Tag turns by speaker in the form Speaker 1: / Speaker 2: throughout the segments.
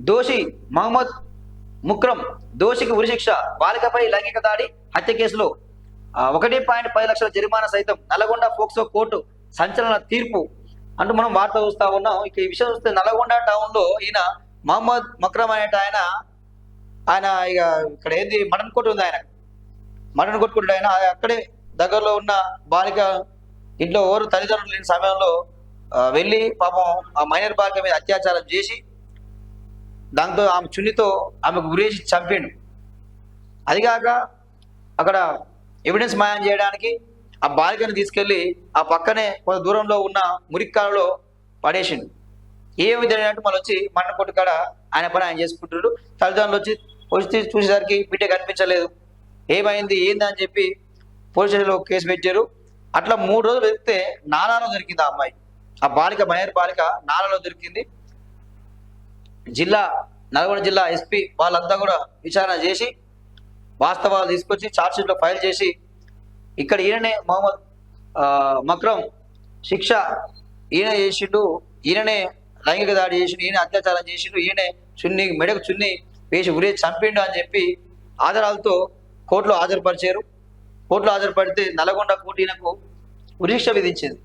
Speaker 1: దోషి మహమ్మద్ ముక్రమ్ దోషికి ఉరిశిక్ష, బాలికపై లైంగిక దాడి హత్య కేసులో 1.10 లక్షల జరిమానా సైతం. నల్గొండ పోక్సో కోర్టు సంచలన తీర్పు అంటూ మనం వార్త చూస్తా ఉన్నాం. ఇక ఈ విషయం చూస్తే నల్గొండ టౌన్ లో ఈయన మహమ్మద్ మక్రమ్ అనేట ఆయన ఇక ఇక్కడ ఏంది మటన్ కొట్టు ఉంది, ఆయన మటన్ కొట్టుకుంటాడు. ఆయన అక్కడే దగ్గరలో ఉన్న బాలిక ఇంట్లో ఎవరు తల్లిదండ్రులు లేని సమయంలో వెళ్ళి పాపం ఆ మైనర్ బాలిక మీద అత్యాచారం చేసి దాంతో ఆమె చున్నితో ఆమెకు గురేసి చంపిండు. అదిగాక అక్కడ ఎవిడెన్స్ మాయం చేయడానికి ఆ బాలికను తీసుకెళ్లి ఆ పక్కనే కొంత దూరంలో ఉన్న మురిక్కాలలో పడేసిండు. ఏమి తెలియనట్టు మళ్ళీ వచ్చి మటన్ కొట్టు కాడ ఆయన పని ఆయన చేసుకుంటున్నాడు. తల్లిదండ్రులు వచ్చి చూసేసరికి బిడ్డ కనిపించలేదు, ఏమైంది ఏంది అని చెప్పి పోలీస్ స్టేషన్లో కేసు పెట్టారు. అట్లా 3 రోజులు వెళ్తే నాలాలో దొరికింది ఆ అమ్మాయి, ఆ బాలిక మైనర్ బాలిక నాలాలో దొరికింది. నల్గొండ జిల్లా ఎస్పీ వాళ్ళంతా కూడా విచారణ చేసి వాస్తవాలు తీసుకొచ్చి ఛార్జ్షీట్లో ఫైల్ చేసి ఇక్కడ ఈయననే మహమ్మద్ మక్రమ్ శిక్ష ఈయన చేసిండు, ఈయననే లైంగిక దాడి చేసిండు, ఈయన అత్యాచారం చేసిండు, ఈయనే మెడకు చున్ని వేసి ఉరే చంపిండు అని చెప్పి ఆధారాలతో కోర్టులో హాజరుపరిచారు. కోర్టులో హాజరుపడితే నల్గొండ కోర్టు ఈయనకు ఉరిశిక్ష విధించింది.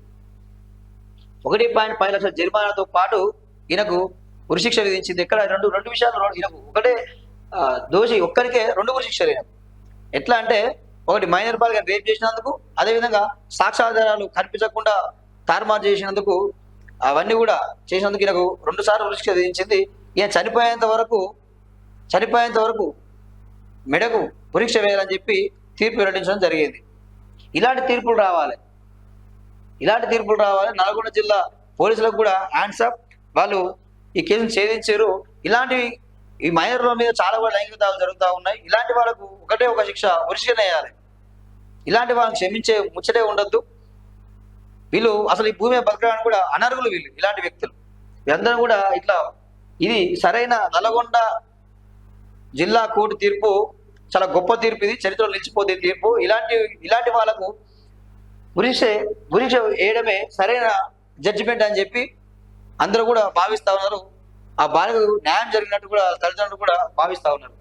Speaker 1: 1.10 లక్షల జరిమానాతో పాటు ఈయనకు ఉరిశిక్ష విధించింది. ఇక్కడ రెండు విషయాలు ఈయనకు ఒకటే దోషి ఒక్కరికే 2 ఉరిశిక్షలు ఈయనకు. ఎట్లా అంటే ఒకటి మైనర్ బాలికను రేప్ చేసినందుకు, అదేవిధంగా సాక్ష్యాధారాలు కనిపించకుండా తారుమారు చేసినందుకు, అవన్నీ కూడా చేసినందుకు ఈయనకు 2 సార్లు ఉరిశిక్ష విధించింది. ఈయన చనిపోయేంత వరకు మెడకు ఉరిశిక్ష వేయాలని చెప్పి తీర్పు వెల్లడించడం జరిగింది. ఇలాంటి తీర్పులు రావాలి. నల్గొండ జిల్లా పోలీసులకు కూడా హ్యాండ్స్ అప్, వాళ్ళు ఈ కేసును ఛేదించారు. ఇలాంటివి ఈ మైనర్ల మీద చాలా కూడా లైంగిక దాడులు జరుగుతూ ఉన్నాయి. ఇలాంటి వాళ్ళకు ఒకటే ఒక శిక్ష, ఉరిశిక్షనే వేయాలి. ఇలాంటి వాళ్ళని క్షమించే ముచ్చటే ఉండొద్దు. వీళ్ళు అసలు ఈ భూమి మీద బతకడానికి కూడా అనర్హులు వీళ్ళు, ఇలాంటి వ్యక్తులు. వీళ్ళందరూ కూడా ఇట్లా ఇది సరైన నల్గొండ జిల్లా కోర్టు తీర్పు చాలా గొప్ప తీర్పు, ఇది చరిత్రలో నిలిచిపోతే తీర్పు. ఇలాంటి వాళ్ళకు ఉరిశిక్ష వేయడమే సరైన జడ్జిమెంట్ అని చెప్పి అందరూ కూడా భావిస్తా ఉన్నారు. ఆ బాలికకు న్యాయం జరిగినట్టు కూడా తల్లిదండ్రులు కూడా భావిస్తా ఉన్నారు.